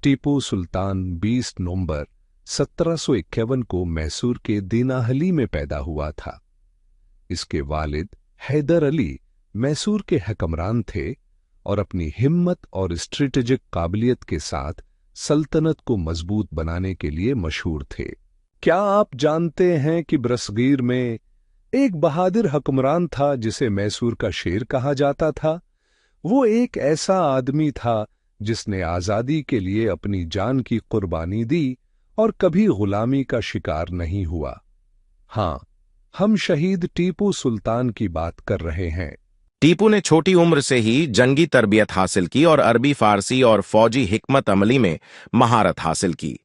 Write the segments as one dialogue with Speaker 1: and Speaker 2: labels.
Speaker 1: टीपू सुल्तान 20 नवंबर 1751 को मैसूर के दीनाहली में पैदा हुआ था। इसके वालिद हैदर अली मैसूर के हुक्मरान थे और अपनी हिम्मत और स्ट्रेटेजिक काबिलियत के साथ सल्तनत को मजबूत बनाने के लिए मशहूर थे। क्या आप जानते हैं कि बरसगीर में एक बहादुर हुक्मरान था जिसे मैसूर का शेर कहा जाता था? वो एक ऐसा आदमी था जिसने आजादी के लिए अपनी जान की कुर्बानी दी और कभी गुलामी का शिकार नहीं हुआ। हाँ, हम शहीद टीपू सुल्तान की बात कर रहे हैं।
Speaker 2: टीपू ने छोटी उम्र से ही जंगी तरबियत हासिल की और अरबी, फारसी और फौजी हिकमत अमली में महारत हासिल की।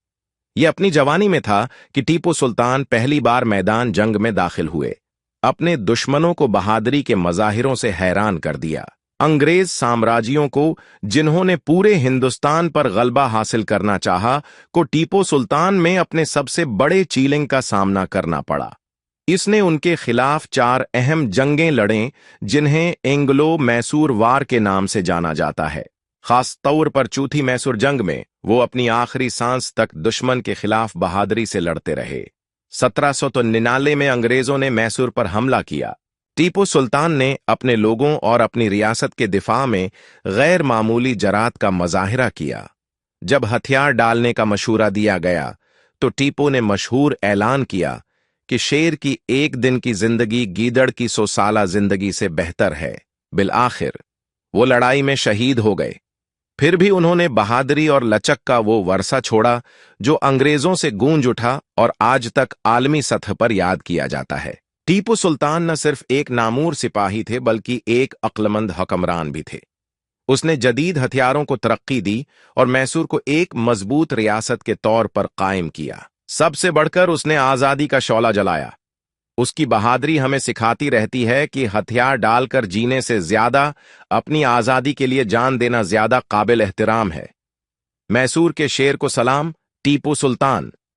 Speaker 2: यह अपनी जवानी में था कि टीपू सुल्तान पहली बार मैदान जंग में दाखिल हुए। अपने दुश्मनों को बहादुरी के मजाहिरों से हैरान कर दिया। अंग्रेज साम्राज्यों को, जिन्होंने पूरे हिंदुस्तान पर गलबा हासिल करना चाहा, को टीपू सुल्तान में अपने सबसे बड़े चैलेंज का सामना करना पड़ा। इसने उनके खिलाफ 4 अहम जंगें लड़ें, जिन्हें एंग्लो मैसूर वार के नाम से जाना जाता है। खास तौर पर चौथी मैसूर जंग में वो अपनी आखिरी सांस तक दुश्मन के खिलाफ बहादुरी से लड़ते रहे। 1799 में अंग्रेजों ने मैसूर पर हमला किया। टीपू सुल्तान ने अपने लोगों और अपनी रियासत के दिफा में गैर मामूली जरात का मजाहिरा किया। जब हथियार डालने का मशूरा दिया गया तो टीपू ने मशहूर ऐलान किया कि शेर की एक दिन की जिंदगी गीदड़ की 100 साला जिंदगी से बेहतर है। बिलआखिर वो लड़ाई में शहीद हो गए। फिर भी उन्होंने बहादुरी और लचक का वो वर्षा छोड़ा जो अंग्रेजों से गूंज उठा और आज तक आलमी सतह पर याद किया जाता है। टीपू सुल्तान न सिर्फ एक नामूर सिपाही थे बल्कि एक अक्लमंद हुक्मरान भी थे। उसने जदीद हथियारों को तरक्की दी और मैसूर को एक मजबूत रियासत के तौर पर कायम किया। सबसे बढ़कर उसने आजादी का शौला जलाया। उसकी बहादुरी हमें सिखाती रहती है कि हथियार डालकर जीने से ज्यादा अपनी आजादी के लिए जान देना ज्यादा काबिल एहतराम है। मैसूर के शेर को सलाम, टीपू सुल्तान।